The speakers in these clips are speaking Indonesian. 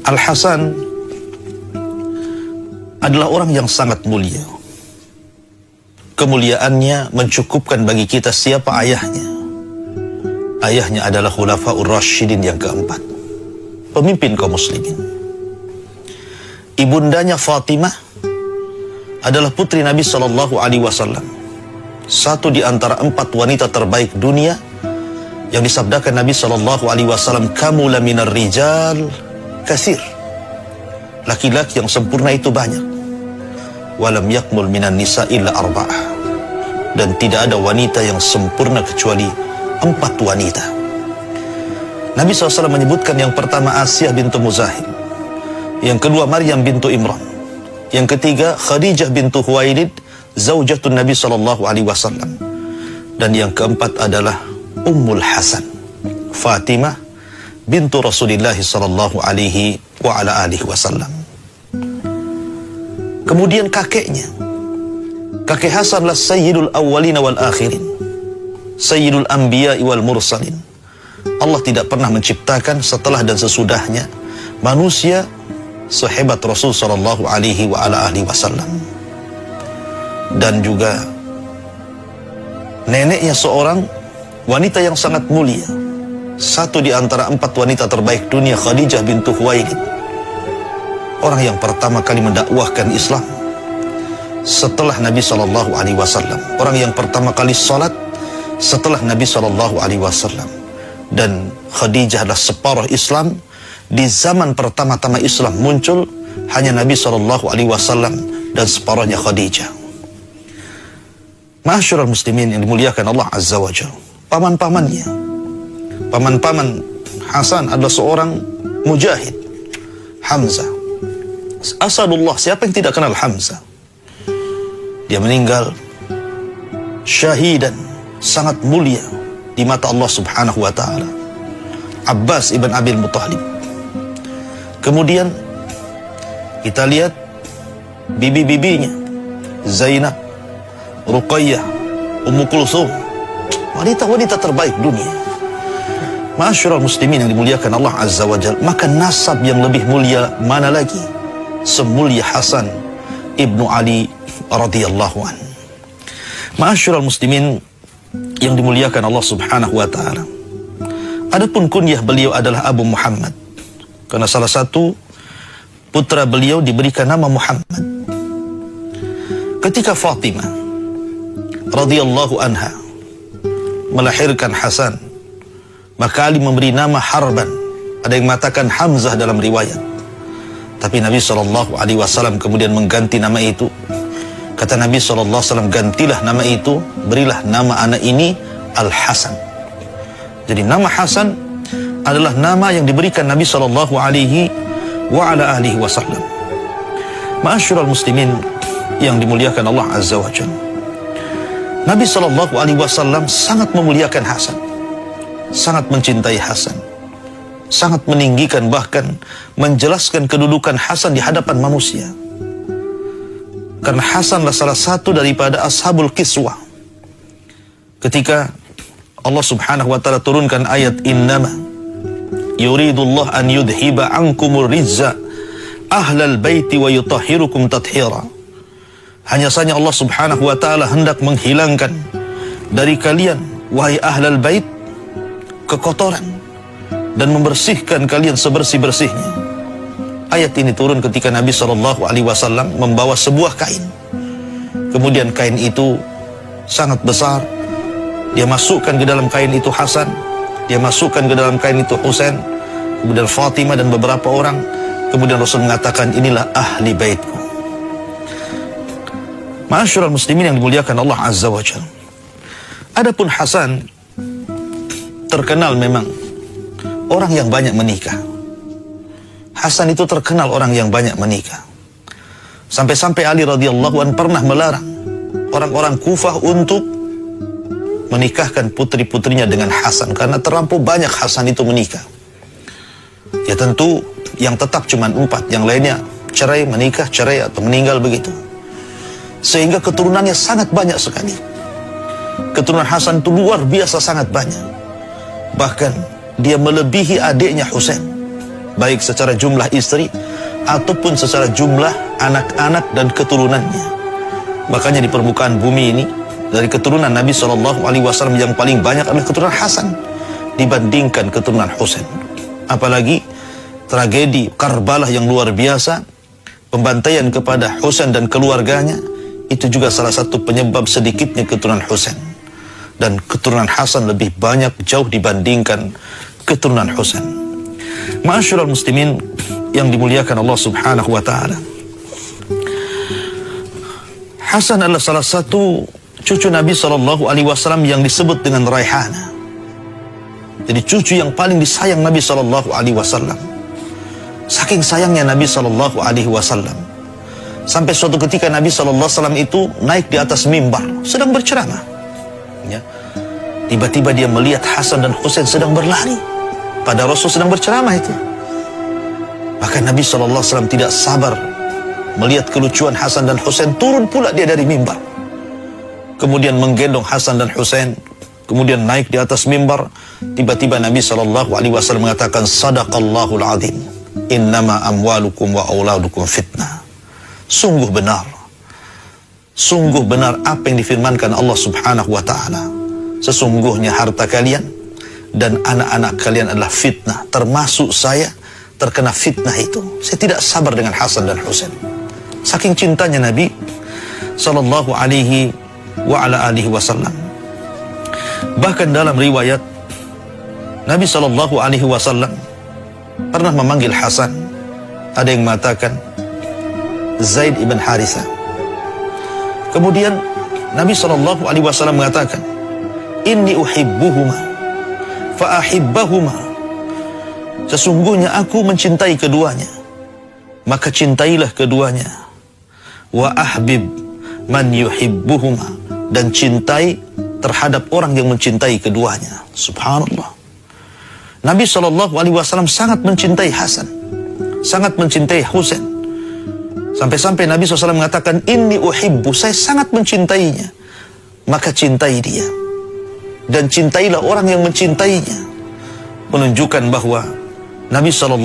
Al-Hasan adalah orang yang sangat mulia. Kemuliaannya mencukupkan bagi kita siapa ayahnya. Ayahnya adalah Khulafaur Rasyidin yang keempat, pemimpin kaum muslimin. Ibundanya Fatimah adalah putri Nabi SAW, satu di antara 4 wanita terbaik dunia yang disabdakan Nabi SAW, "Kamula minar rijal katsir." Laki-laki yang sempurna itu banyak. Walam yakmul minan nisa illa arba'ah. Dan tidak ada wanita yang sempurna kecuali 4 wanita. Nabi SAW menyebutkan yang pertama Asiyah bintu Muzahim, yang kedua Maryam bintu Imran, yang ketiga Khadijah bintu Huwailid, zaujatun Nabi SAW, dan yang keempat adalah Ummul Hasan, Fatimah bintu Rasulullah SAW. Kemudian kakeknya, kakek Hasan adalah Sayyidul Awwalina wal Akhirin, Sayyidul Anbiya wal Mursalin. Allah tidak pernah menciptakan setelah dan sesudahnya manusia sehebat Rasul sallallahu alaihi wasallam. Dan juga neneknya seorang wanita yang sangat mulia, satu di antara 4 wanita terbaik dunia, Khadijah bintu Huwailid. Orang yang pertama kali mendakwahkan Islam setelah Nabi SAW. Orang yang pertama kali salat setelah Nabi SAW. Dan Khadijah adalah separuh Islam. Di zaman pertama-tama Islam muncul, hanya Nabi SAW dan separuhnya Khadijah. Ma'asyiral muslimin yang dimuliakan Allah Azza wa Jalla, paman-pamannya, paman-paman Hasan adalah seorang mujahid, Hamzah. Asadullah, siapa yang tidak kenal Hamzah? Dia meninggal syahidan, sangat mulia di mata Allah Subhanahu wa ta'ala. Abbas ibn Abil Muttalib. Kemudian kita lihat bibi-bibinya, Zainab, Ruqayyah, Ummu Kulsum, wanita-wanita terbaik dunia. Ma'asyiral muslimin yang dimuliakan Allah Azza wa Jalla, maka nasab yang lebih mulia mana lagi semulia Hasan ibnu Ali radhiyallahu an. Ma'asyiral muslimin yang dimuliakan Allah Subhanahu wa ta'ala, adapun kunyah beliau adalah Abu Muhammad, karena salah satu putra beliau diberikan nama Muhammad. Ketika Fatimah radhiyallahu anha melahirkan Hasan, maka Ali memberi nama Harban. Ada yang mengatakan Hamzah dalam riwayat. Tapi Nabi SAW kemudian mengganti nama itu. Kata Nabi SAW, gantilah nama itu, berilah nama anak ini Al-Hasan. Jadi nama Hasan adalah nama yang diberikan Nabi SAW. Ma'asyiral muslimin yang dimuliakan Allah Azza wa Jalla, Nabi SAW sangat memuliakan Hasan, sangat mencintai Hasan, sangat meninggikan, bahkan menjelaskan kedudukan Hasan di hadapan manusia. Karena Hasanlah salah satu daripada ashabul kiswah. Ketika Allah Subhanahu wa ta'ala turunkan ayat innama yuridullah an yudhiba ankumur rizza ahlal baiti wa yutahhirukum tathira. Hanya saja Allah Subhanahu wa ta'ala hendak menghilangkan dari kalian, wahai ahlal bait, kekotoran dan membersihkan kalian sebersih-bersihnya. Ayat ini turun ketika Nabi SAW membawa sebuah kain. Kemudian kain itu sangat besar. Dia masukkan ke dalam kain itu Hasan, dia masukkan ke dalam kain itu Husain, kemudian Fatimah dan beberapa orang. Kemudian Rasul mengatakan, inilah ahli baitku. Ma'asyiral muslimin yang dimuliakan Allah Azza wa Jalla, adapun Hasan terkenal memang orang yang banyak menikah. Hasan itu terkenal orang yang banyak menikah. Sampai-sampai Ali radhiyallahu anhu pernah melarang orang-orang Kufah untuk menikahkan putri-putrinya dengan Hasan, karena terlampau banyak Hasan itu menikah. Ya tentu yang tetap cuma 4, yang lainnya cerai, menikah, cerai, atau meninggal begitu. Sehingga keturunannya sangat banyak sekali. Keturunan Hasan itu luar biasa sangat banyak. Bahkan dia melebihi adiknya Husain. baik secara jumlah istri ataupun secara jumlah anak-anak dan keturunannya. Makanya di permukaan bumi ini, dari keturunan Nabi SAW yang paling banyak adalah keturunan Hasan dibandingkan keturunan Husain. Apalagi tragedi Karbala yang luar biasa, pembantaian kepada Husain dan keluarganya, itu juga salah satu penyebab sedikitnya keturunan Husain. Dan keturunan Hasan lebih banyak jauh dibandingkan keturunan Husain. Ma'asyiral muslimin yang dimuliakan Allah Subhanahu wa taala. Hasan adalah salah satu cucu Nabi SAW yang disebut dengan Raihana. Jadi cucu yang paling disayang Nabi SAW. Saking sayangnya Nabi SAW, sampai suatu ketika Nabi SAW itu naik di atas mimbar, sedang berceramah. Ya. Tiba-tiba dia melihat Hasan dan Husain sedang berlari, pada Rasul sedang berceramah itu. Maka Nabi SAW tidak sabar melihat kelucuan Hasan dan Husain, turun pula dia dari mimbar. Kemudian menggendong Hasan dan Husain, kemudian naik di atas mimbar. Tiba-tiba Nabi SAW mengatakan, Sadaqallahul azim, innama amwalukum wa auladukum fitnah. Sungguh benar apa yang difirmankan Allah Subhanahu wa ta'ala. Sesungguhnya harta kalian dan anak-anak kalian adalah fitnah, termasuk saya terkena fitnah itu. Saya tidak sabar dengan Hasan dan Husain. Saking cintanya Nabi sallallahu alaihi wa ala alihi wasallam. Bahkan dalam riwayat, Nabi sallallahu alaihi wasallam pernah memanggil Hasan. Ada yang mengatakan Zaid ibn Harithah. Kemudian Nabi sallallahu alaihi wasallam mengatakan, Inni uhibbuhuma fa ahibbahuma. Sesungguhnya aku mencintai keduanya, maka cintailah keduanya. Wa ahbib man yuhibbuhuma, dan cintai terhadap orang yang mencintai keduanya. Subhanallah. Nabi SAW sangat mencintai Hasan, sangat mencintai Husain. Sampai-sampai Nabi SAW mengatakan, Inni uhibbu, saya sangat mencintainya, maka cintai dia. Dan cintailah orang yang mencintainya. Menunjukkan bahwa Nabi SAW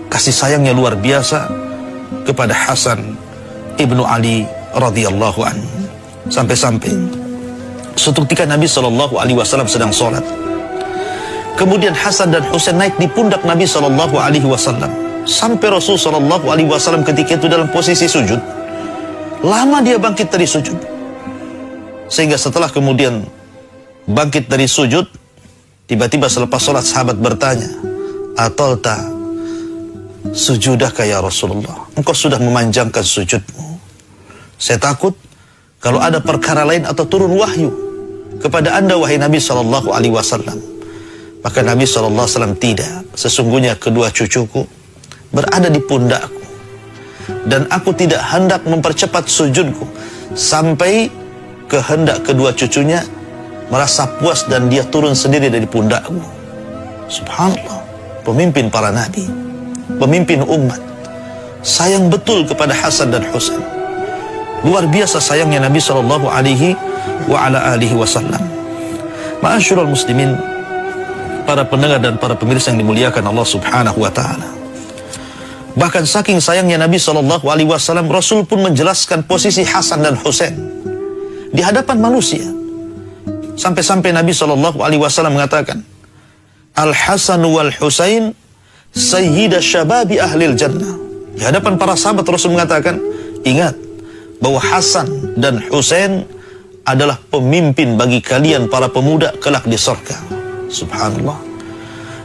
kasih sayangnya luar biasa kepada Hasan ibnu Ali radhiyallahu anhu. Sampai-sampai suatu ketika Nabi SAW sedang sholat, kemudian Hasan dan Husain naik di pundak Nabi SAW, sampai Rasul SAW ketika itu dalam posisi sujud. Lama dia bangkit dari sujud, sehingga setelah kemudian bangkit dari sujud, tiba-tiba selepas sholat sahabat bertanya, Atalta sujudaka ya Rasulullah, engkau sudah memanjangkan sujudmu. Saya takut kalau ada perkara lain atau turun wahyu kepada anda wahai Nabi SAW. Maka Nabi SAW, tidak, sesungguhnya kedua cucuku berada di pundakku, dan aku tidak hendak mempercepat sujudku sampai kehendak kedua cucunya merasa puas dan dia turun sendiri dari pundakku. Subhanallah, pemimpin para nabi, pemimpin umat, sayang betul kepada Hasan dan Husain. Luar biasa sayangnya Nabi sallallahu alaihi wa ala alihi wasallam. Ma'asyiral muslimin, para pendengar dan para pemirsa yang dimuliakan Allah Subhanahu wa taala. Bahkan saking sayangnya Nabi sallallahu alaihi wasallam, Rasul pun menjelaskan posisi Hasan dan Husain di hadapan manusia. Sampai-sampai Nabi sallallahu alaihi wasallam mengatakan, Al-Hasan wal Husain sayyida syababi ahlil jannah. Di hadapan para sahabat Rasul mengatakan, ingat bahwa Hasan dan Husain adalah pemimpin bagi kalian para pemuda kelak di surga. Subhanallah.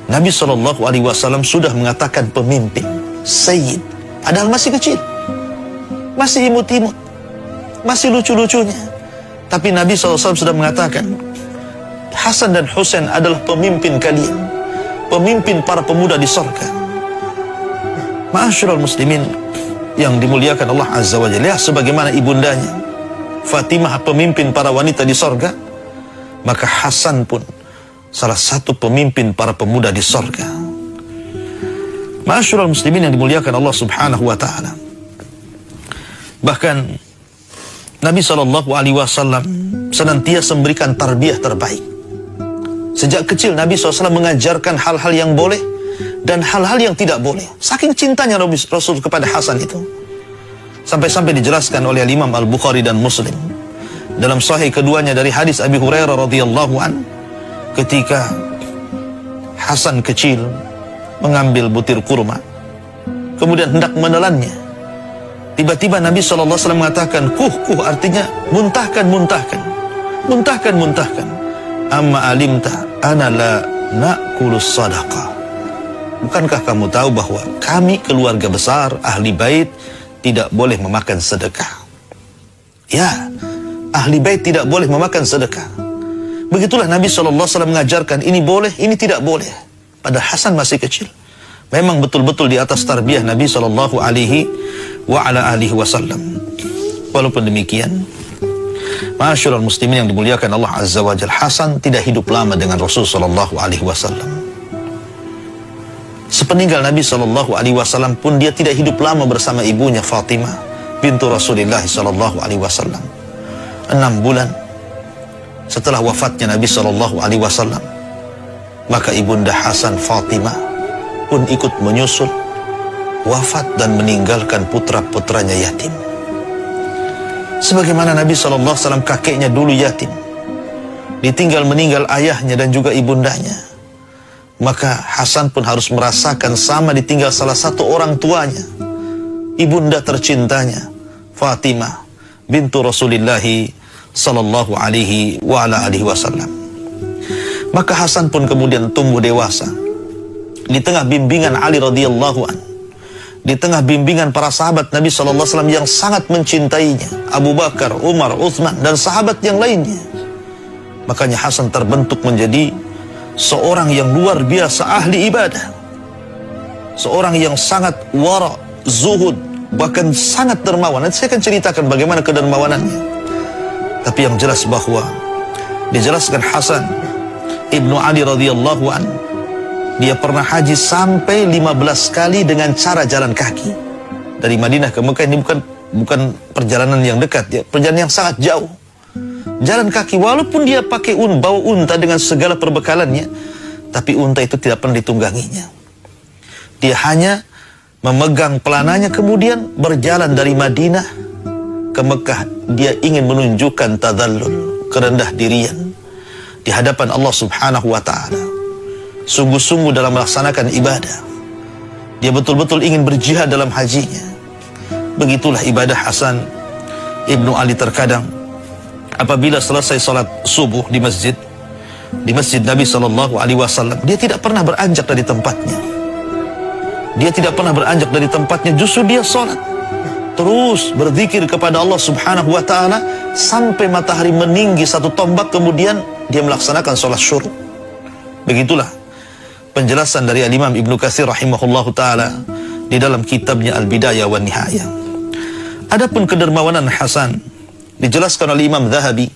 Nabi SAW sudah mengatakan pemimpin, sayyid, padahal masih kecil, masih imut-imut, masih lucu-lucunya. Tapi Nabi SAW sudah mengatakan, Hasan dan Husain adalah pemimpin kalian, pemimpin para pemuda di surga. Ma'asyiral muslimin yang dimuliakan Allah Azza wa Jalla, sebagaimana ibundanya Fatimah pemimpin para wanita di surga, maka Hasan pun salah satu pemimpin para pemuda di surga. Ma'asyiral muslimin yang dimuliakan Allah Subhanahu wa taala. Bahkan Nabi SAW senantiasa memberikan tarbiyah terbaik. Sejak kecil Nabi SAW mengajarkan hal-hal yang boleh dan hal-hal yang tidak boleh. Saking cintanya Rasul kepada Hasan itu. Sampai-sampai dijelaskan oleh Imam Al-Bukhari dan Muslim dalam sahih keduanya dari hadis Abi Hurairah radhiyallahu an, ketika Hasan kecil mengambil butir kurma kemudian hendak menelannya, tiba-tiba Nabi SAW mengatakan, kuh, artinya muntahkan, amma alimta ana la na'kulus sadaqah. Bukankah kamu tahu bahwa kami keluarga besar ahli bait tidak boleh memakan sedekah? Ya, ahli bait tidak boleh memakan sedekah. Begitulah Nabi SAW mengajarkan ini boleh, ini tidak boleh. Padahal Hasan masih kecil. Memang betul-betul di atas tarbiyah Nabi SAW Walaupun demikian, ma'asyiral muslimin yang dimuliakan Allah Azza wa Jalla, Hasan tidak hidup lama dengan Rasul SAW. Sepeninggal Nabi SAW pun dia tidak hidup lama bersama ibunya Fatimah bintu Rasulullah SAW. 6 bulan setelah wafatnya Nabi SAW, maka ibunda Hasan, Fatimah, pun ikut menyusul wafat dan meninggalkan putra-putranya yatim. Sebagaimana Nabi SAW kakeknya dulu yatim, ditinggal meninggal ayahnya dan juga ibundanya, maka Hasan pun harus merasakan sama ditinggal salah satu orang tuanya, ibunda tercintanya Fatimah bintu Rasulullah sallallahu alaihi wasallam. Maka Hasan pun kemudian tumbuh dewasa di tengah bimbingan Ali radhiyallahu an, di tengah bimbingan para sahabat Nabi sallallahu alaihi wasallam yang sangat mencintainya, Abu Bakar, Umar, Utsman dan sahabat yang lainnya. Makanya Hasan terbentuk menjadi seorang yang luar biasa ahli ibadah, seorang yang sangat wara, zuhud, bahkan sangat dermawan. Nanti saya akan ceritakan bagaimana kedermawanannya. Tapi yang jelas bahwa dijelaskan Hasan Ibnu Ali radhiyallahu an, dia pernah haji sampai 15 kali dengan cara jalan kaki dari Madinah ke Mekah. Ini bukan perjalanan yang dekat, ya, perjalanan yang sangat jauh. Jalan kaki, walaupun dia pakai bawa unta dengan segala perbekalannya, tapi unta itu tidak pernah ditungganginya. Dia hanya memegang pelananya kemudian berjalan dari Madinah ke Mekah. Dia ingin menunjukkan tadallul, kerendah dirian di hadapan Allah Subhanahu wa taala. Sungguh-sungguh dalam melaksanakan ibadah. Dia betul-betul ingin berjihad dalam hajinya. Begitulah ibadah Hasan Ibnu Ali. Terkadang apabila selesai salat subuh di masjid Nabi SAW, dia tidak pernah beranjak dari tempatnya. Dia tidak pernah beranjak dari tempatnya, justru dia salat terus berzikir kepada Allah Subhanahu wa taala sampai matahari meninggi 1 tombak, kemudian dia melaksanakan salat syuruk. Begitulah penjelasan dari Imam Ibnu Katsir rahimahullahu taala di dalam kitabnya Al-Bidayah wan Nihayah. Adapun kedermawanan Hasan dijelaskan oleh Imam Zahabi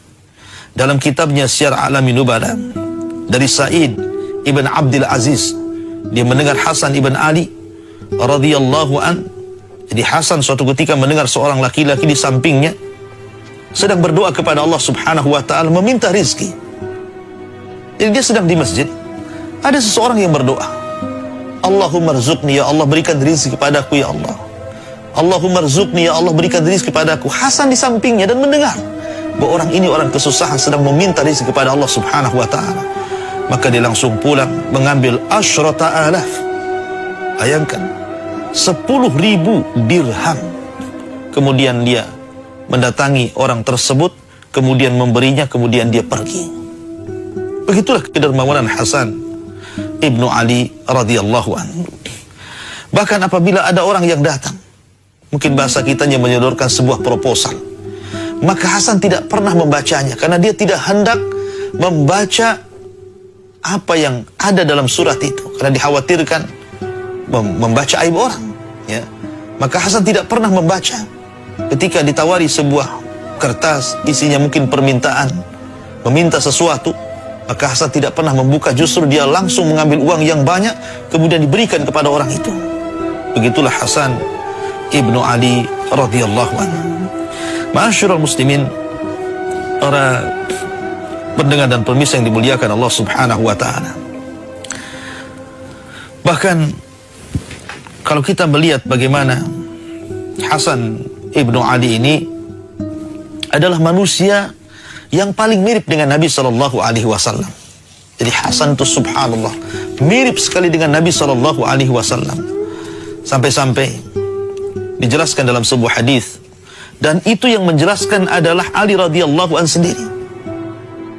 dalam kitabnya Syiar A'lamin Nubala dari Sa'id ibn Abdul Aziz. Dia mendengar Hasan ibn Ali radhiyallahu an. Jadi Hasan suatu ketika mendengar seorang laki-laki di sampingnya sedang berdoa kepada Allah Subhanahu wa taala meminta rizki. Jadi dia sedang di masjid, ada seseorang yang berdoa, Allahumma rzuqni, ya Allah berikan rizki kepadaku ya Allah. Allahumma rzuqni, ya Allah berikan rizki kepadaku. Hasan di sampingnya dan mendengar bahwa orang ini orang kesusahan sedang meminta rizki kepada Allah Subhanahu wa taala. Maka dia langsung pulang mengambil asyrata alaf. Bayangkan 10.000 dirham. Kemudian dia mendatangi orang tersebut, kemudian memberinya, kemudian dia pergi. Begitulah kedermawanan Hasan Ibnu Ali radhiyallahu anhu. Bahkan apabila ada orang yang datang, mungkin bahasa kitanya menyodorkan sebuah proposal, maka Hasan tidak pernah membacanya karena dia tidak hendak membaca apa yang ada dalam surat itu, karena dikhawatirkan membaca aib orang, ya. Maka Hasan tidak pernah membaca. Ketika ditawari sebuah kertas isinya mungkin permintaan, meminta sesuatu, maka Hasan tidak pernah membuka, justru dia langsung mengambil uang yang banyak kemudian diberikan kepada orang itu. Begitulah Hasan Ibnu Ali radhiyallahu anhu. Ma'asyiral muslimin, para pendengar dan pemirsa yang dimuliakan Allah Subhanahu wa taala. Bahkan kalau kita melihat bagaimana Hasan ibnu Ali ini adalah manusia yang paling mirip dengan Nabi Shallallahu Alaihi Wasallam. Jadi Hasan itu subhanallah mirip sekali dengan Nabi Shallallahu Alaihi Wasallam. Sampai-sampai dijelaskan dalam sebuah hadis, dan itu yang menjelaskan adalah Ali radhiyallahu an sendiri.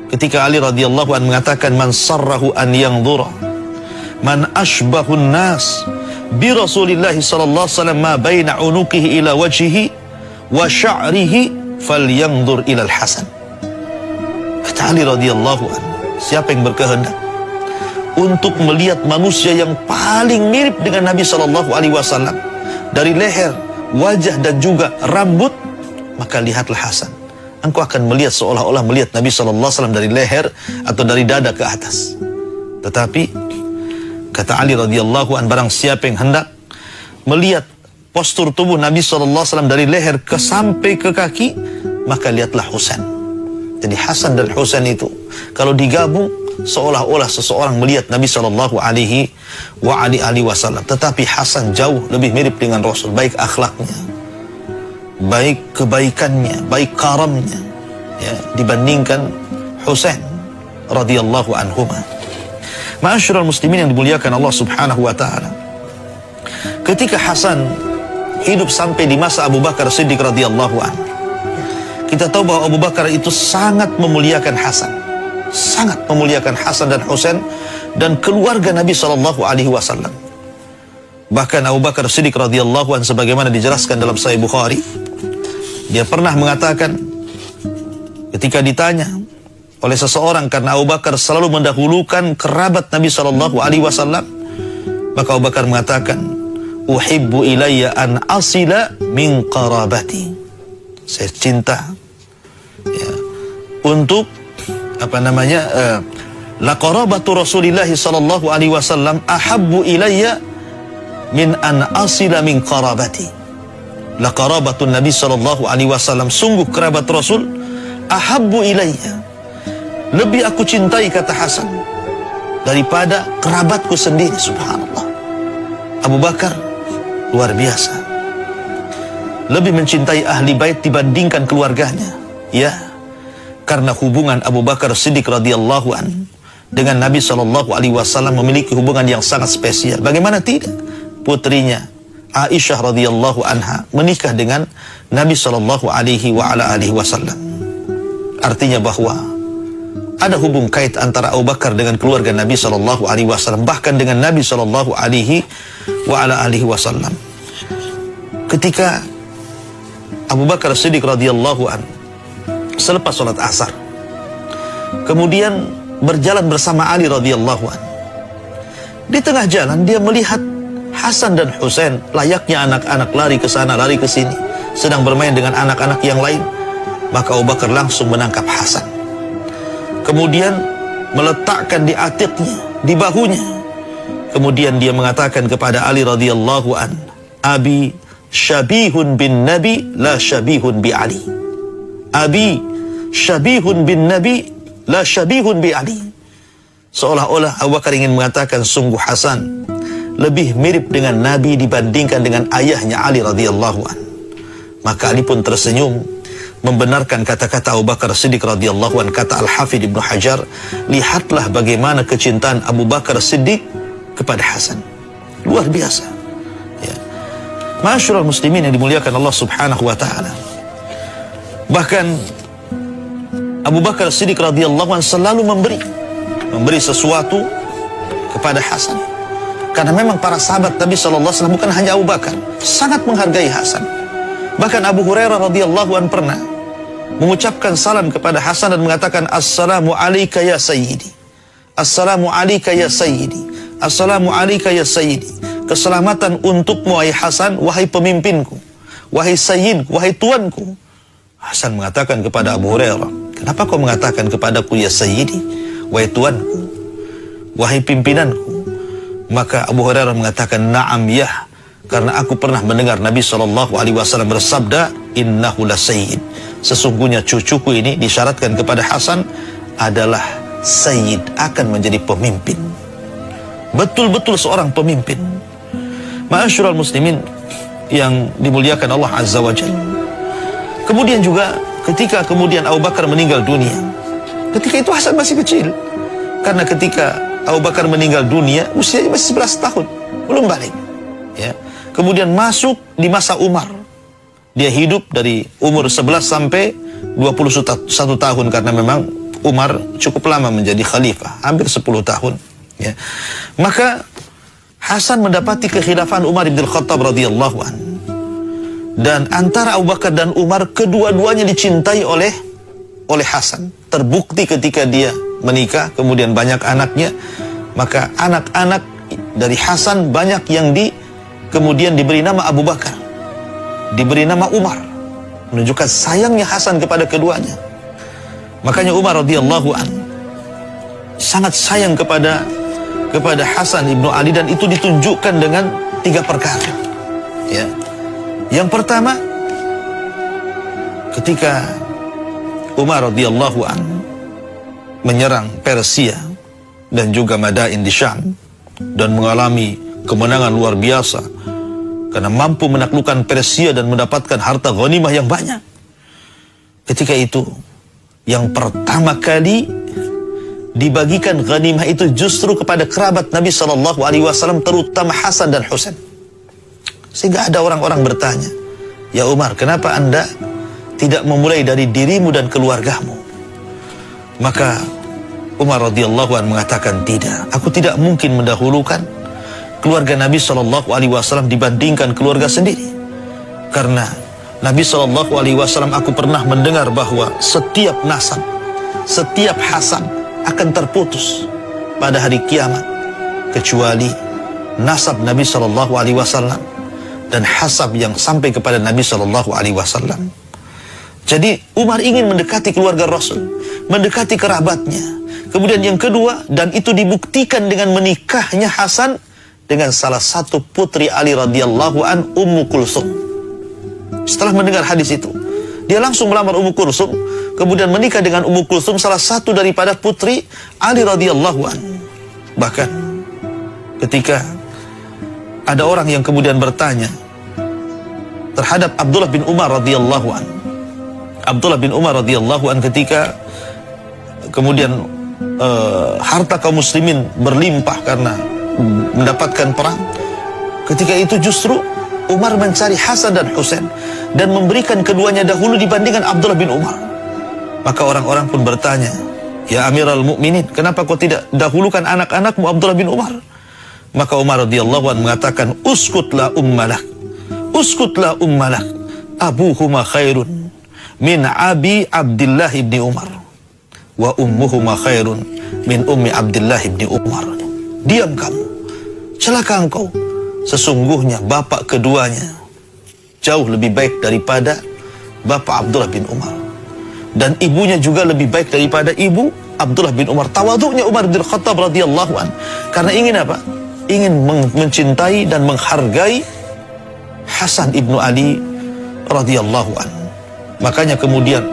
Ketika Ali radhiyallahu an mengatakan, man sarrahu an yanzura man ashbahun nas bi Rasulillah sallallahu alaihi wasallam ma baina unuqihi ila wajhihi wa sya'rihi falyanzur ila al-Hasan. Kata Ali radhiyallahu an, siapa yang berkehendak untuk melihat manusia yang paling mirip dengan Nabi sallallahu alaihi wasallam dari leher, wajah dan juga rambut, maka lihatlah Hasan. Engkau akan melihat seolah-olah melihat Nabi sallallahu alaihi wasallam dari leher atau dari dada ke atas. Tetapi kata Ali radhiyallahu an, barang siapa yang hendak melihat postur tubuh Nabi sallallahu alaihi wasallam dari leher ke sampai ke kaki, maka lihatlah Husain. Jadi Hasan dan Husain itu kalau digabung seolah-olah seseorang melihat Nabi sallallahu alaihi wasallam. Tetapi Hasan jauh lebih mirip dengan Rasul, baik akhlaknya, baik kebaikannya, baik karamnya, ya, dibandingkan Husain radhiyallahu anhuma. Ma'asyiral muslimin yang dimuliakan Allah Subhanahu wa taala. Ketika Hasan hidup sampai di masa Abu Bakar Siddiq radhiyallahu anhu, kita tahu bahwa Abu Bakar itu sangat memuliakan Hasan. Sangat memuliakan Hasan dan Husain dan keluarga Nabi sallallahu alaihi wasallam. Bahkan Abu Bakar Siddiq radhiyallahu anhu sebagaimana dijelaskan dalam Sahih Bukhari, dia pernah mengatakan ketika ditanya oleh seseorang, karena Abu Bakar selalu mendahulukan kerabat Nabi sallallahu alaihi wasallam, maka Abu Bakar mengatakan, uhibbu ilayya an asila min qarabati. Saya cinta ya, untuk la qarabatu Rasulillah sallallahu alaihi wasallam ahabbu ilayya min an asila min qarabati. La qarabatu Nabi sallallahu alaihi wasallam, sungguh kerabat Rasul, ahabbu ilayya, lebih aku cintai, kata Hasan, daripada kerabatku sendiri. Subhanallah. Abu Bakar luar biasa, lebih mencintai ahli bait dibandingkan keluarganya. Ya, karena hubungan Abu Bakar Siddiq radhiyallahu an dengan Nabi sallallahu alaihi wasallam memiliki hubungan yang sangat spesial. Bagaimana tidak? Putrinya Aisyah radhiyallahu anha menikah dengan Nabi sallallahu alaihi wasallam. Artinya bahwa ada hubung kait antara Abu Bakar dengan keluarga Nabi sallallahu alaihi wasallam, bahkan dengan Nabi sallallahu alaihi wasallam. Ketika Abu Bakar Siddiq radhiyallahu an selepas salat asar kemudian berjalan bersama Ali radhiyallahu an, di tengah jalan dia melihat Hasan dan Husain layaknya anak-anak lari ke sana lari ke sini, sedang bermain dengan anak-anak yang lain. Maka Abu Bakar langsung menangkap Hasan, kemudian meletakkan di atiknya, di bahunya. Kemudian dia mengatakan kepada Ali radhiyallahu an, abi syabihun bin Nabi la syabihun bi Ali. Abi syabihun bin Nabi la syabihun bi Ali. Seolah-olah Abu Bakar ingin mengatakan, sungguh Hasan lebih mirip dengan Nabi dibandingkan dengan ayahnya Ali radhiyallahu an. Maka Ali pun tersenyum membenarkan kata-kata Abu Bakar Siddiq radhiyallahu an. Kata Al-Hafidh Ibnu Hajar, lihatlah bagaimana kecintaan Abu Bakar Siddiq kepada Hasan, luar biasa. Ya. Ma'asyiral muslimin yang dimuliakan Allah Subhanahu wa taala. Bahkan Abu Bakar Siddiq radhiyallahu an selalu memberi sesuatu kepada Hasan. Karena memang para sahabat Nabi sallallahu alaihi wasallam, bukan hanya Abu Bakar, sangat menghargai Hasan. Bahkan Abu Hurairah radhiyallahu an pernah mengucapkan salam kepada Hasan dan mengatakan, assalamu alayka ya sayyidi, assalamu alayka ya sayyidi, assalamu alayka ya sayyidi. Keselamatan untukmu wahai Hasan, wahai pemimpinku, wahai sayyidku, wahai tuanku. Hasan mengatakan kepada Abu Hurairah, kenapa kau mengatakan kepadaku ya sayyidi, wahai tuanku, wahai pimpinanku? Maka Abu Hurairah mengatakan, na'am ya, karena aku pernah mendengar Nabi sallallahu alaihi wasallam bersabda, innahu la sayyid, sesungguhnya cucuku ini disyaratkan kepada Hasan adalah sayyid, akan menjadi pemimpin. betul-betul seorang pemimpin. Ma'asyiral muslimin yang dimuliakan Allah Azza wa Jalla. Kemudian juga ketika kemudian Abu Bakar meninggal dunia, ketika itu Hasan masih kecil. Karena ketika Abu Bakar meninggal dunia, usianya masih 11 tahun, belum balik. Ya. Kemudian masuk di masa Umar. Dia hidup dari umur 11 sampai 21 tahun, karena memang Umar cukup lama menjadi khalifah, hampir 10 tahun. Ya. Maka Hasan mendapati kekhilafan Umar bin Khattab radhiyallahu anhu. Dan antara Abu Bakar dan Umar, kedua-duanya dicintai oleh Hasan. Terbukti ketika dia menikah, kemudian banyak anaknya, maka anak-anak dari Hasan banyak yang kemudian diberi nama Abu Bakar, diberi nama Umar, menunjukkan sayangnya Hasan kepada keduanya. Makanya Umar radhiyallahu anhu sangat sayang kepada Hasan ibnu Ali, dan itu ditunjukkan dengan 3 perkara. Ya. Yang pertama, ketika Umar radhiyallahu anhu menyerang Persia dan juga Madain di Syam dan mengalami kemenangan luar biasa karena mampu menaklukkan Persia dan mendapatkan harta ghanimah yang banyak. Ketika itu, yang pertama kali dibagikan ghanimah itu justru kepada kerabat Nabi SAW, terutama Hasan dan Husain. Sehingga ada orang-orang bertanya, "Ya Umar, kenapa Anda tidak memulai dari dirimu dan keluargamu?" Maka Umar radhiyallahu anhu mengatakan, "Tidak, aku tidak mungkin mendahulukan keluarga Nabi SAW dibandingkan keluarga sendiri. Karena Nabi SAW, aku pernah mendengar bahwa setiap nasab, setiap hasab akan terputus pada hari kiamat, kecuali nasab Nabi SAW dan hasab yang sampai kepada Nabi SAW." Jadi Umar ingin mendekati keluarga Rasul, mendekati kerabatnya. Kemudian yang kedua, dan itu dibuktikan dengan menikahnya Hasan dengan salah satu putri Ali radhiyallahu an, Ummu Kulsum. Setelah mendengar hadis itu, dia langsung melamar Ummu Kulsum, kemudian menikah dengan Ummu Kulsum, salah satu daripada putri Ali radhiyallahu an. Bahkan ketika ada orang yang kemudian bertanya terhadap Abdullah bin Umar radhiyallahu an, Abdullah bin Umar radhiyallahu an ketika kemudian harta kaum muslimin berlimpah karena mendapatkan perang, ketika itu justru Umar mencari Hasan dan Husain dan memberikan keduanya dahulu dibandingkan Abdullah bin Umar. Maka orang-orang pun bertanya, "Ya Amirul Mukminin, kenapa kau tidak dahulukan anak-anakmu Abdullah bin Umar?" Maka Umar radhiyallahu anhu mengatakan, "Uskutlah ummalak, uskutlah ummalak, abuhuma khairun min abi Abdullah ibni Umar, wa ummuhuma khairun min ummi Abdullah ibni Umar." Diam kamu, celaka engkau, sesungguhnya bapak keduanya jauh lebih baik daripada bapak Abdullah bin Umar, dan ibunya juga lebih baik daripada ibu Abdullah bin Umar. Tawaduknya Umar bin Khattab radhiyallahu an, karena ingin apa? Ingin mencintai dan menghargai Hasan ibnu Ali radhiyallahu an. Makanya kemudian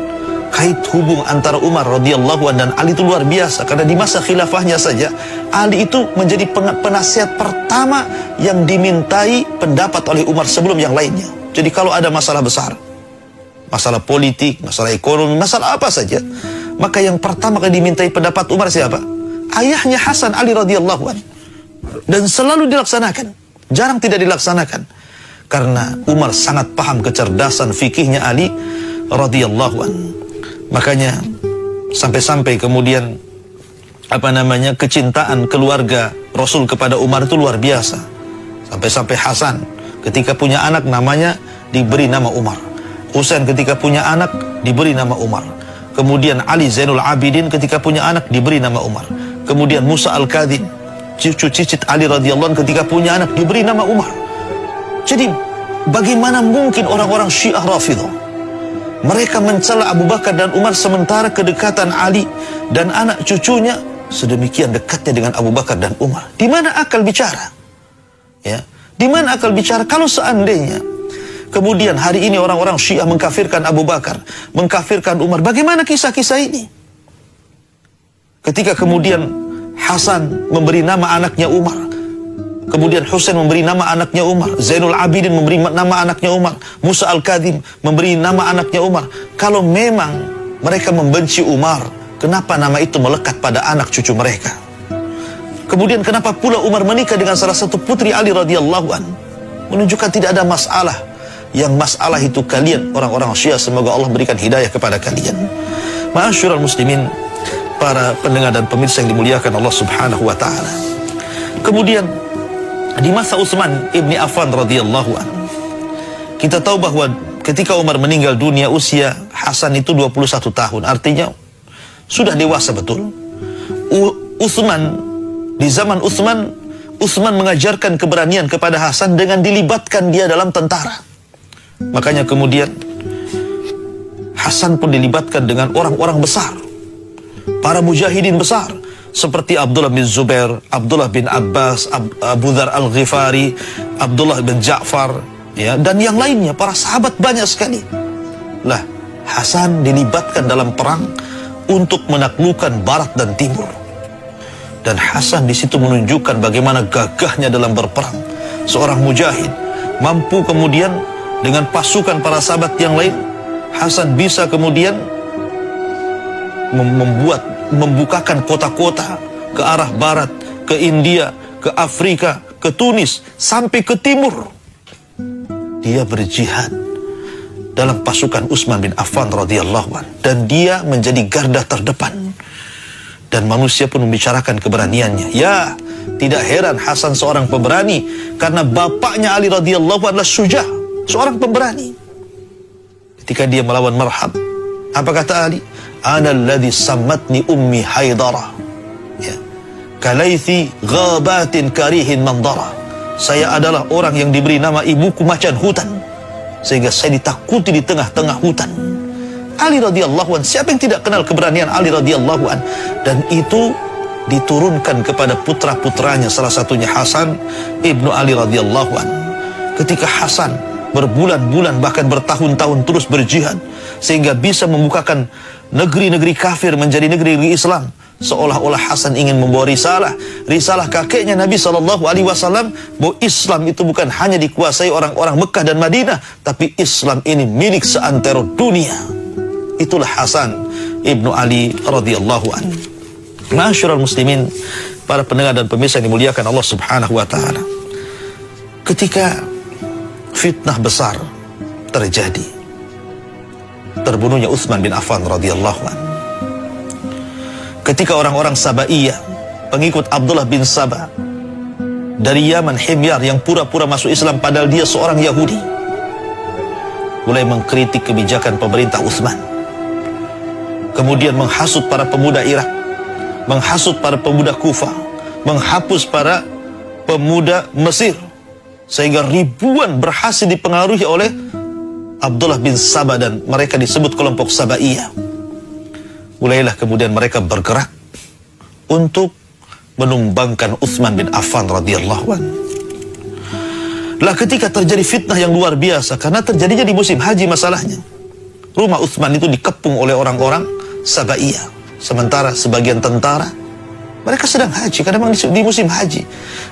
kait hubung antara Umar radhiyallahu an dan Ali itu luar biasa, karena di masa khilafahnya saja Ali itu menjadi penasihat pertama yang dimintai pendapat oleh Umar sebelum yang lainnya. Jadi kalau ada masalah besar, masalah politik, masalah ekonomi, masalah apa saja, maka yang pertama kali dimintai pendapat Umar siapa? Ayahnya Hasan Ali radhiyallahu an. Dan selalu dilaksanakan, jarang tidak dilaksanakan, karena Umar sangat paham kecerdasan fikihnya Ali radhiyallahu an. Makanya sampai-sampai kemudian kecintaan keluarga Rasul kepada Umar itu luar biasa. Sampai-sampai Hasan ketika punya anak namanya diberi nama Umar. Husain ketika punya anak diberi nama Umar. Kemudian Ali Zainul Abidin ketika punya anak diberi nama Umar. Kemudian Musa Al-Kadhim, cucu cicit Ali radhiyallahu anhu, ketika punya anak diberi nama Umar. Jadi bagaimana mungkin orang-orang Syiah Rafidhah mereka mencela Abu Bakar dan Umar, sementara kedekatan Ali dan anak cucunya sedemikian dekatnya dengan Abu Bakar dan Umar? Di mana akal bicara? Ya, di mana akal bicara kalau seandainya kemudian hari ini orang-orang Syiah mengkafirkan Abu Bakar, mengkafirkan Umar? Bagaimana kisah-kisah ini? Ketika kemudian Hasan memberi nama anaknya Umar, Kemudian Husain memberi nama anaknya Umar. Zainul Abidin memberi nama anaknya Umar. Musa Al-Kadhim memberi nama anaknya Umar. Kalau memang mereka membenci Umar, kenapa nama itu melekat pada anak cucu mereka? Kemudian kenapa pula Umar menikah dengan salah satu putri Ali radhiyallahu an? Menunjukkan tidak ada masalah. Yang masalah itu kalian, orang-orang Syiah. Semoga Allah berikan hidayah kepada kalian. Ma'asyiral muslimin, para pendengar dan pemirsa yang dimuliakan Allah Subhanahu wa taala. Kemudian di masa Utsman ibni Affan radhiyallahu an, kita tahu bahwa ketika Umar meninggal dunia, usia Hasan itu 21 tahun. Artinya sudah dewasa betul. Di zaman Utsman mengajarkan keberanian kepada Hasan dengan dilibatkan dia dalam tentara. Makanya kemudian Hasan pun dilibatkan dengan orang-orang besar, para mujahidin besar, seperti Abdullah bin Zubair, Abdullah bin Abbas, Abu Dzar Al-Ghifari, Abdullah bin Ja'far, ya, dan yang lainnya, para sahabat banyak sekali. Lah, Hasan dilibatkan dalam perang untuk menaklukkan barat dan timur. Dan Hasan di situ menunjukkan bagaimana gagahnya dalam berperang. Seorang mujahid mampu kemudian dengan pasukan para sahabat yang lain, Hasan bisa kemudian membukakan kota-kota ke arah barat, ke India, ke Afrika, ke Tunis, sampai ke timur. Dia berjihad dalam pasukan Utsman bin Affan radhiyallahu an, dan dia menjadi garda terdepan. Dan manusia pun membicarakan keberaniannya. Ya, tidak heran Hasan seorang pemberani, karena bapaknya Ali radhiyallahu anhu adalah Syuja', seorang pemberani. Ketika dia melawan Marhab, apa kata Ali? Ana alladhi sammatni ummi Haidara, ya, kalaithi ghabatin karihin mandara. Saya adalah orang yang diberi nama ibuku macan hutan, sehingga saya ditakuti di tengah-tengah hutan. Ali radhiyallahu an, siapa yang tidak kenal keberanian Ali radhiyallahu an? Dan itu diturunkan kepada putra-putranya, salah satunya Hasan ibnu Ali radhiyallahu an. Ketika Hasan berbulan-bulan bahkan bertahun-tahun terus berjihad, sehingga bisa membukakan negeri-negeri kafir menjadi negeri-negeri Islam, seolah-olah Hasan ingin membawa risalah kakeknya Nabi SAW, bahwa Islam itu bukan hanya dikuasai orang-orang Mekah dan Madinah, tapi Islam ini milik seantero dunia. Itulah Hasan ibnu Ali radhiyallahu anhu. Ma'asyiral muslimin, para pendengar dan pemirsa yang dimuliakan Allah Subhanahu wa taala. Ketika fitnah besar terjadi, terbunuhnya Utsman bin Affan radhiyallahu anhu. Ketika orang-orang Sabaiyah, pengikut Abdullah bin Sabah dari Yaman, Himyar, yang pura-pura masuk Islam padahal dia seorang Yahudi, mulai mengkritik kebijakan pemerintah Utsman. Kemudian menghasut para pemuda Irak, menghasut para pemuda Kufah, menghapus para pemuda Mesir, sehingga ribuan berhasil dipengaruhi oleh Abdullah bin Sabah, dan mereka disebut kelompok Sabaiyah. Mulailah kemudian mereka bergerak untuk menumbangkan Utsman bin Affan radhiyallahu anhu. Lah, ketika terjadi fitnah yang luar biasa, karena terjadinya di musim haji masalahnya. Rumah Utsman itu dikepung oleh orang-orang Sabaiyah, sementara sebagian tentara mereka sedang haji, karena memang di musim haji.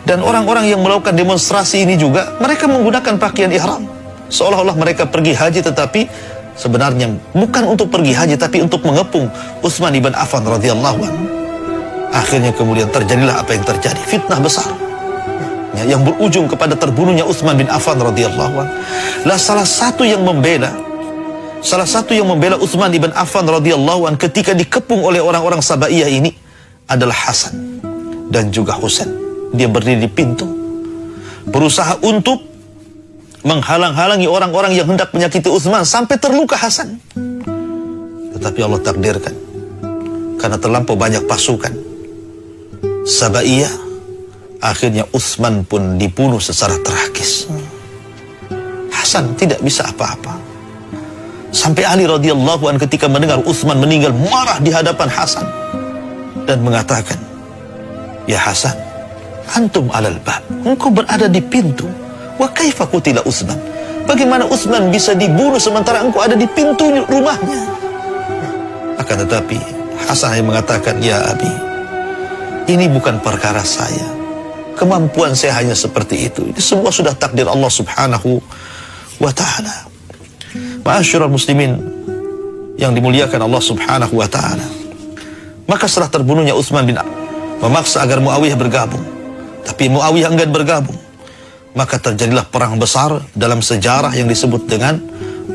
Dan orang-orang yang melakukan demonstrasi ini juga mereka menggunakan pakaian ihram, seolah-olah mereka pergi haji, tetapi sebenarnya bukan untuk pergi haji, tapi untuk mengepung Utsman bin Affan radhiyallahu anhu. Akhirnya kemudian terjadilah apa yang terjadi, fitnah besar, ya, yang berujung kepada terbunuhnya Utsman bin Affan radhiyallahu anhu. Lah, salah satu yang membela Utsman bin Affan radhiyallahu anhu ketika dikepung oleh orang-orang Sabaiyah ini adalah Hasan dan juga Husain. Dia berdiri di pintu, berusaha untuk menghalang-halangi orang-orang yang hendak menyakiti Utsman, sampai terluka Hasan. Tetapi Allah takdirkan, karena terlampau banyak pasukan Sabaiyah, akhirnya Utsman pun dibunuh secara tragis. Hasan tidak bisa apa-apa. Sampai Ali radhiyallahu anhu ketika mendengar Utsman meninggal, marah di hadapan Hasan dan mengatakan, "Ya Hasan, antum alal bab, engkau berada di pintu. Wa kaifa qutila Utsman? Bagaimana Utsman bisa dibunuh sementara engkau ada di pintu rumahnya?" Akan tetapi Hasan yang mengatakan, "Ya Abi, ini bukan perkara saya. kemampuan saya hanya seperti itu. Ini semua sudah takdir Allah subhanahu wa ta'ala. Ma'asyiral muslimin yang dimuliakan Allah subhanahu wa ta'ala. Maka setelah terbunuhnya Utsman bin Affan, memaksa agar Muawiyah bergabung. Tapi Muawiyah enggan bergabung. Maka terjadilah perang besar dalam sejarah yang disebut dengan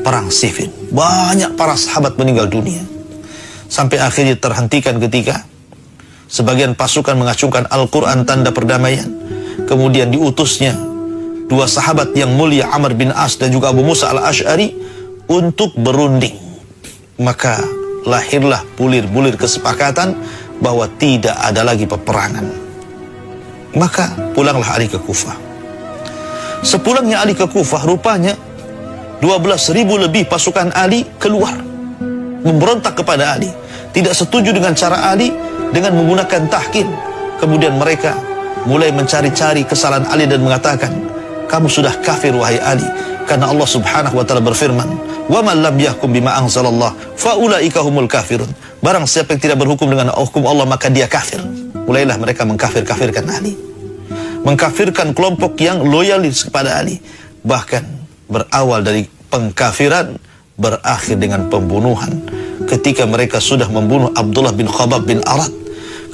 Perang Siffin. Banyak para sahabat meninggal dunia. Sampai akhirnya terhentikan ketika sebagian pasukan mengacungkan Al-Quran tanda perdamaian. Kemudian diutusnya dua sahabat yang mulia, Amr bin As dan juga Abu Musa al-Ash'ari, untuk berunding. Maka lahirlah bulir-bulir kesepakatan bahwa tidak ada lagi peperangan. Maka pulanglah Ali ke Kufah. Sepulangnya Ali ke Kufah, rupanya 12.000 lebih pasukan Ali keluar memberontak kepada Ali. Tidak setuju dengan cara Ali dengan menggunakan tahkim. Kemudian mereka mulai mencari-cari kesalahan Ali dan mengatakan, kamu sudah kafir wahai Ali, karena Allah subhanahu wa ta'ala berfirman, wa man lam yahkum bima anzalallah fa ulaika humul kafirun. Barang siapa yang tidak berhukum dengan hukum Allah, maka dia kafir. Mulailah mereka mengkafir-kafirkan Ali, mengkafirkan kelompok yang loyalis kepada Ali. Bahkan berawal dari pengkafiran, berakhir dengan pembunuhan. Ketika mereka sudah membunuh Abdullah bin Khabbab bin Arad,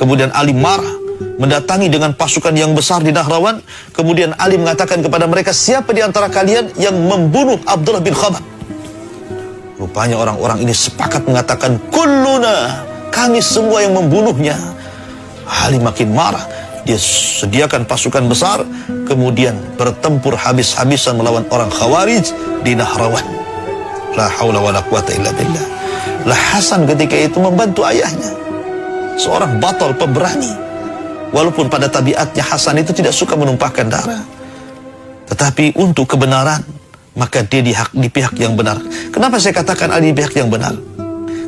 kemudian Ali marah, mendatangi dengan pasukan yang besar di Nahrawan. Kemudian Ali mengatakan kepada mereka, siapa di antara kalian yang membunuh Abdullah bin Khabbab? Rupanya orang-orang ini sepakat mengatakan, kulluna, kami semua yang membunuhnya. Ali makin marah. Dia sediakan pasukan besar, kemudian bertempur habis-habisan melawan orang Khawarij di Nahrawan. La haula wala quwata illa billah. Lah Hasan ketika itu membantu ayahnya, seorang batal pemberani. Walaupun pada tabiatnya Hasan itu tidak suka menumpahkan darah, tetapi untuk kebenaran, maka dia di pihak yang benar. Kenapa saya katakan Ali di pihak yang benar?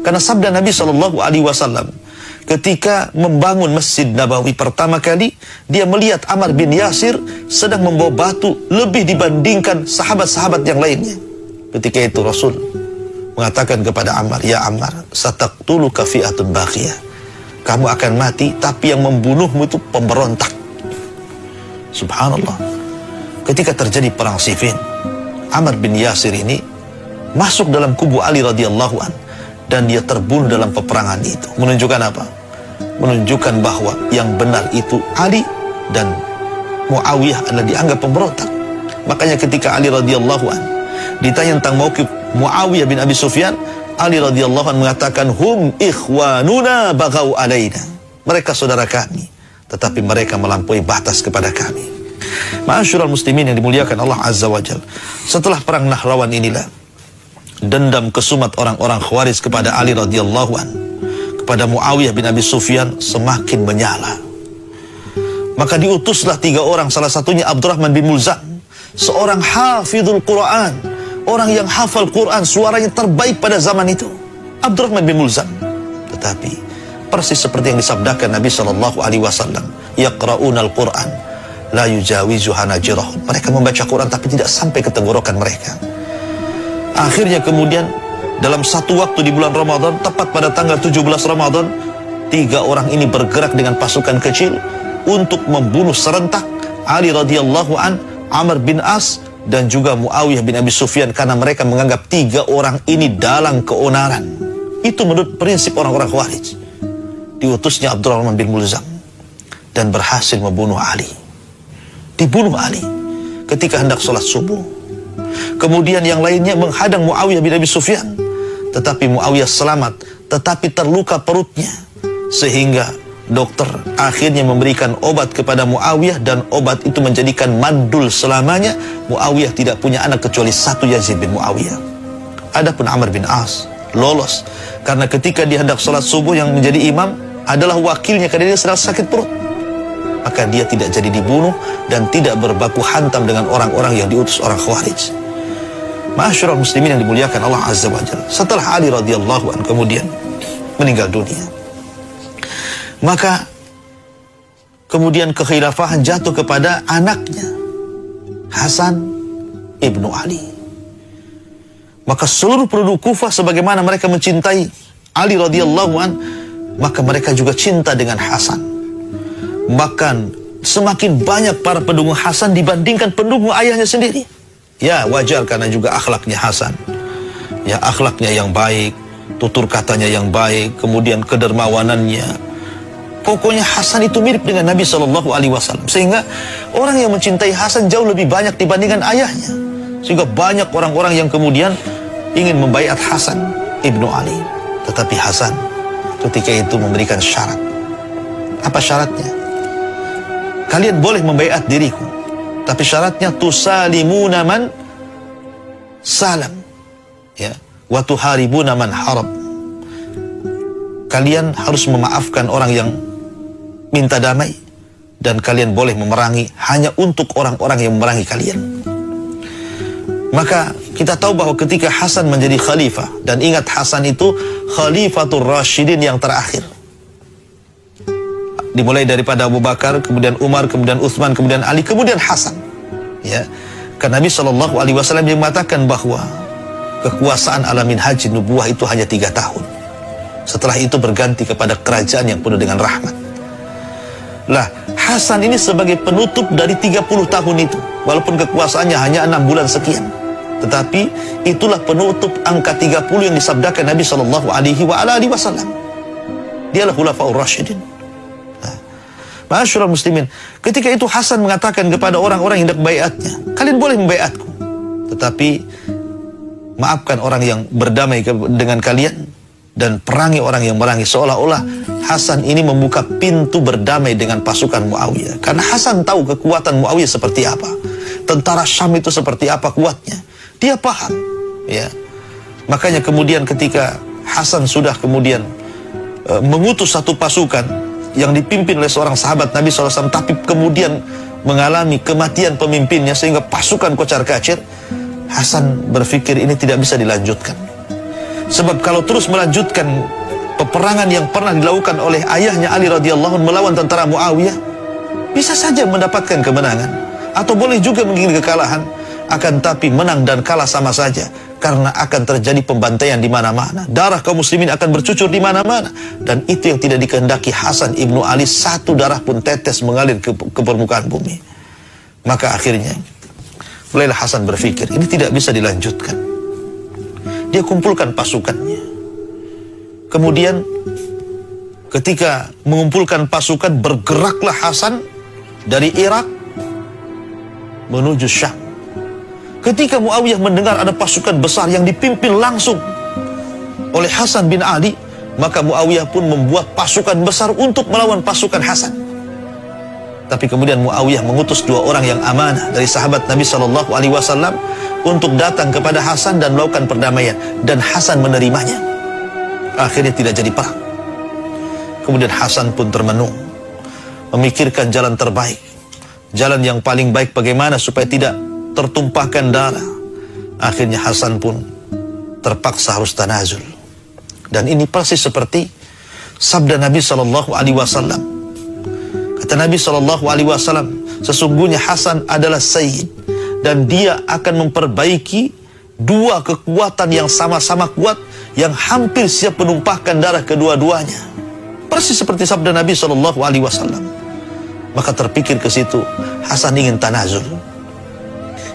Karena sabda Nabi SAW ketika membangun Masjid Nabawi pertama kali, dia melihat Ammar bin Yasir sedang membawa batu lebih dibandingkan sahabat-sahabat yang lainnya. Ketika itu Rasul mengatakan kepada Ammar, ya Ammar, sataqtuluka fi'atun baqiyah. Kamu akan mati, tapi yang membunuhmu itu pemberontak. Subhanallah. Ketika terjadi perang Siffin, Ammar bin Yasir ini masuk dalam kubu Ali radhiyallahu an, dan dia terbunuh dalam peperangan itu. Menunjukkan apa? Menunjukkan bahwa yang benar itu Ali, dan Muawiyah adalah dianggap pemberontak. Makanya ketika Ali radhiyallahu an ditanya tentang mauqif Muawiyah bin Abi Sufyan, Ali radhiyallahu an mengatakan, hum ikhwanuna bagau alaina. Mereka saudara kami, tetapi mereka melampaui batas kepada kami. Ma'asyiral muslimin yang dimuliakan Allah Azza wa Jalla. Setelah perang Nahrawan inilah dendam kesumat orang-orang Khawarij kepada Ali radhiyallahu an, kepada Muawiyah bin Abi Sufyan semakin menyala. Maka diutuslah 3 orang, salah satunya Abdurrahman bin Mulzam, seorang hafizul Quran, orang yang hafal Quran, suaranya terbaik pada zaman itu, Abdurrahman bin Mulzam. Tetapi persis seperti yang disabdakan Nabi SAW, yaqra'unal Quran la yujawizu hanajirahum. Mereka membaca Quran tapi tidak sampai ke tenggorokan mereka. Akhirnya kemudian dalam satu waktu di bulan Ramadan, tepat pada tanggal 17 Ramadan, 3 orang ini bergerak dengan pasukan kecil untuk membunuh serentak Ali radhiyallahu an, Amr bin As, dan juga Muawiyah bin Abi Sufyan, karena mereka menganggap 3 orang ini dalang keonaran. Itu menurut prinsip orang-orang Khawarij. Diutusnya Abdurrahman bin Mulzam dan berhasil membunuh Ali. Dibunuh Ali ketika hendak sholat subuh. Kemudian yang lainnya menghadang Muawiyah bin Abi Sufyan, tetapi Muawiyah selamat, tetapi terluka perutnya, sehingga dokter akhirnya memberikan obat kepada Muawiyah, dan obat itu menjadikan mandul selamanya. Muawiyah tidak punya anak kecuali satu, Yazid bin Muawiyah. Adapun Amr bin As lolos, karena ketika dia hendak sholat subuh yang menjadi imam adalah wakilnya karena dia sedang sakit perut. Maka dia tidak jadi dibunuh dan tidak berbaku hantam dengan orang-orang yang diutus orang Khawarij. Ma'asyiral muslimin yang dimuliakan Allah Azza wa Jalla. Setelah Ali radhiyallahu an kemudian meninggal dunia, maka kemudian kekhilafahan jatuh kepada anaknya, Hasan ibnu Ali. Maka seluruh penduduk Kufah, sebagaimana mereka mencintai Ali radhiyallahu an, maka mereka juga cinta dengan Hasan. Bahkan semakin banyak para pendukung Hasan dibandingkan pendukung ayahnya sendiri. Ya, wajar karena juga akhlaknya Hasan. Ya, akhlaknya yang baik, tutur katanya yang baik, kemudian kedermawanannya. Pokoknya Hasan itu mirip dengan Nabi SAW. Sehingga orang yang mencintai Hasan jauh lebih banyak dibandingkan ayahnya. Sehingga banyak orang-orang yang kemudian ingin membaiat Hasan ibnu Ali. Tetapi Hasan ketika itu memberikan syarat. Apa syaratnya? Kalian boleh membaiat diriku, tapi syaratnya tusalimuna man salam, ya, wa tuharibuna man harab. Kalian harus memaafkan orang yang minta damai, dan kalian boleh memerangi hanya untuk orang-orang yang memerangi kalian. Maka kita tahu bahwa ketika Hasan menjadi khalifah, dan ingat Hasan itu Khalifatul Rasyidin yang terakhir. Dimulai daripada Abu Bakar, kemudian Umar, kemudian Utsman, kemudian Ali, kemudian Hasan. Ya, karena Nabi SAW yang mengatakan bahwa kekuasaan ala minhaj nubuwah itu hanya 3 tahun. Setelah itu berganti kepada kerajaan yang penuh dengan rahmat. Lah, Hasan ini sebagai penutup dari 30 tahun itu, walaupun kekuasaannya hanya 6 bulan sekian, tetapi itulah penutup angka 30 yang disabdakan Nabi SAW. Dialah khulafaur rasyidin. Ma'asyiral muslimin, ketika itu Hasan mengatakan kepada orang-orang yang hendak baiatnya, kalian boleh membaiatku, tetapi maafkan orang yang berdamai dengan kalian dan perangi orang yang merangi. Seolah-olah Hasan ini membuka pintu berdamai dengan pasukan Muawiyah, karena Hasan tahu kekuatan Muawiyah seperti apa, tentara Syam itu seperti apa kuatnya. Dia paham, ya. Makanya kemudian ketika Hasan sudah kemudian mengutus satu pasukan yang dipimpin oleh seorang sahabat Nabi SAW, tapi kemudian mengalami kematian pemimpinnya sehingga pasukan kocar-kacir, Hasan berpikir ini tidak bisa dilanjutkan. Sebab kalau terus melanjutkan peperangan yang pernah dilakukan oleh ayahnya Ali radhiyallahu anhu melawan tentara Muawiyah, bisa saja mendapatkan kemenangan, atau boleh juga menginginkan kekalahan. Akan tapi menang dan kalah sama saja, karena akan terjadi pembantaian di mana-mana. Darah kaum muslimin akan bercucur di mana-mana, dan itu yang tidak dikehendaki Hasan ibnu Ali. Satu darah pun tetes mengalir ke permukaan bumi. Maka akhirnya mulailah Hasan berpikir ini tidak bisa dilanjutkan. Dia kumpulkan pasukannya. Kemudian ketika mengumpulkan pasukan, bergeraklah Hasan dari Irak menuju Syam. Ketika Muawiyah mendengar ada pasukan besar yang dipimpin langsung oleh Hasan bin Ali, maka Muawiyah pun membuat pasukan besar untuk melawan pasukan Hasan. Tapi kemudian Muawiyah mengutus 2 orang yang amanah dari sahabat Nabi SAW untuk datang kepada Hasan dan melakukan perdamaian, dan Hasan menerimanya. Akhirnya tidak jadi perang. Kemudian Hasan pun termenung, memikirkan jalan terbaik, jalan yang paling baik bagaimana supaya tidak tertumpahkan darah. Akhirnya Hasan pun terpaksa harus tanazul. Dan ini persis seperti sabda Nabi SAW. Kata Nabi SAW, sesungguhnya Hasan adalah sayyid, dan dia akan memperbaiki 2 kekuatan yang sama-sama kuat, yang hampir siap menumpahkan darah kedua-duanya. Persis seperti sabda Nabi SAW. Maka terpikir ke situ, Hasan ingin tanazul,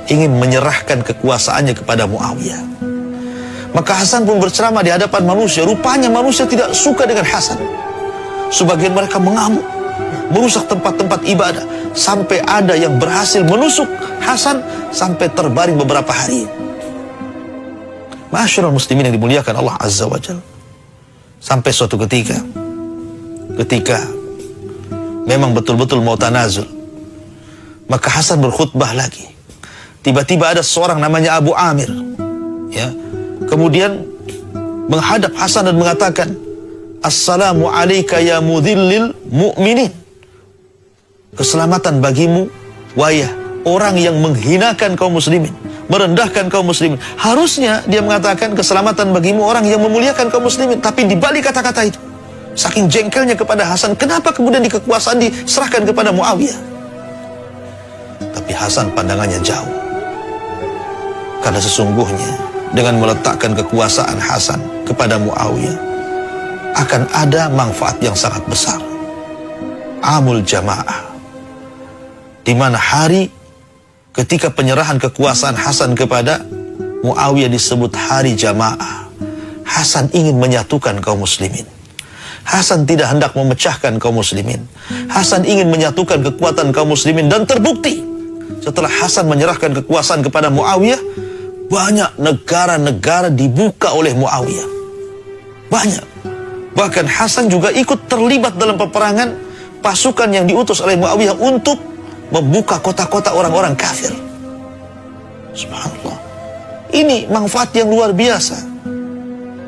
ingin menyerahkan kekuasaannya kepada Muawiyah. Maka Hasan pun berceramah di hadapan manusia. Rupanya manusia tidak suka dengan Hasan. Sebagian mereka mengamuk, merusak tempat-tempat ibadah, sampai ada yang berhasil menusuk Hasan sampai terbaring beberapa hari. Ma'asyiral muslimin yang dimuliakan Allah Azza wa Jalla. Sampai suatu ketika memang betul-betul mau tanazul, maka Hasan berkhutbah lagi. Tiba-tiba ada seorang namanya Abu Amir, ya, kemudian menghadap Hasan dan mengatakan, "Assalamu alayka ya mudhillil mu'minin." Keselamatan bagimu, wahai orang yang menghinakan kaum muslimin, merendahkan kaum muslimin. Harusnya dia mengatakan keselamatan bagimu orang yang memuliakan kaum muslimin, tapi di balik kata-kata itu, saking jengkelnya kepada Hasan, kenapa kemudian di kekuasaan diserahkan kepada Muawiyah? Tapi Hasan pandangannya jauh. Karena sesungguhnya dengan meletakkan kekuasaan Hasan kepada Muawiyah akan ada manfaat yang sangat besar. Amul jamaah. di mana hari ketika penyerahan kekuasaan Hasan kepada Muawiyah disebut hari jamaah. Hasan ingin menyatukan kaum muslimin. Hasan tidak hendak memecahkan kaum muslimin. Hasan ingin menyatukan kekuatan kaum muslimin, dan terbukti setelah Hasan menyerahkan kekuasaan kepada Muawiyah, banyak negara-negara dibuka oleh Muawiyah. Banyak. Bahkan Hasan juga ikut terlibat dalam peperangan pasukan yang diutus oleh Muawiyah untuk membuka kota-kota orang-orang kafir. Subhanallah. Ini manfaat yang luar biasa.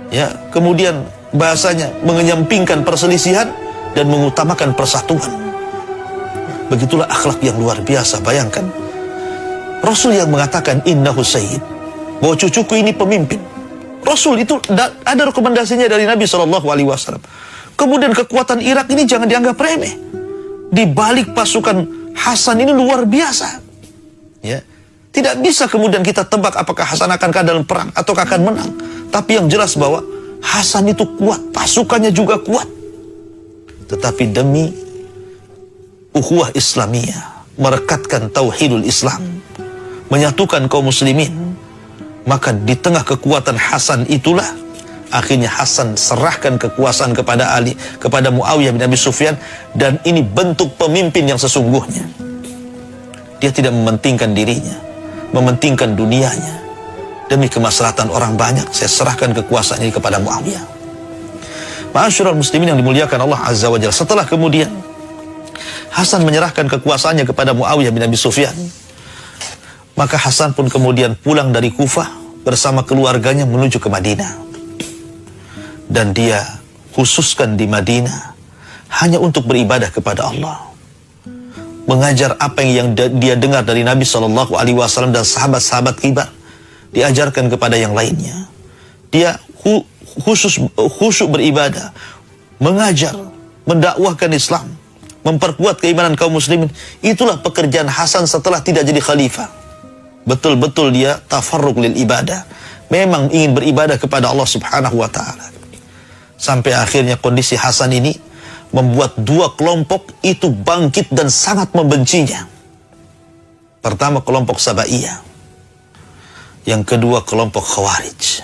Ya, kemudian bahasanya mengenyampingkan perselisihan dan mengutamakan persatuan. Begitulah akhlak yang luar biasa. Bayangkan Rasul yang mengatakan innahu sayyid, bahwa cucuku ini pemimpin. Rasul itu ada rekomendasinya dari Nabi SAW. Kemudian kekuatan Irak ini jangan dianggap remeh. Di balik pasukan Hasan ini luar biasa. Ya, tidak bisa kemudian kita tebak apakah Hasan akan kalah dalam perang atau akan menang. Tapi yang jelas bahwa Hasan itu kuat, pasukannya juga kuat. Tetapi demi ukhuwah Islamiyah, merekatkan tauhidul Islam, menyatukan kaum muslimin, maka di tengah kekuatan Hasan itulah akhirnya Hasan serahkan kekuasaan kepada kepada Muawiyah bin Abi Sufyan, dan ini bentuk pemimpin yang sesungguhnya. Dia tidak mementingkan dirinya, mementingkan dunianya. Demi kemaslahatan orang banyak, saya serahkan kekuasaan ini kepada Muawiyah. Ma'asyiral muslimin yang dimuliakan Allah Azza wa Jalla, setelah kemudian Hasan menyerahkan kekuasaannya kepada Muawiyah bin Abi Sufyan, maka Hasan pun kemudian pulang dari Kufah bersama keluarganya menuju ke Madinah. Dan dia khususkan di Madinah hanya untuk beribadah kepada Allah. Mengajar apa yang dia dengar dari Nabi SAW dan sahabat-sahabat kibar, diajarkan kepada yang lainnya. Dia khusyuk beribadah, mengajar, mendakwahkan Islam, memperkuat keimanan kaum muslimin. Itulah pekerjaan Hasan setelah tidak jadi khalifah. Betul-betul dia tafarruq lil ibadah, memang ingin beribadah kepada Allah Subhanahu wa ta'ala. Sampai akhirnya kondisi Hasan ini membuat dua kelompok itu bangkit dan sangat membencinya. Pertama kelompok Sabaiyah, yang kedua kelompok Khawarij.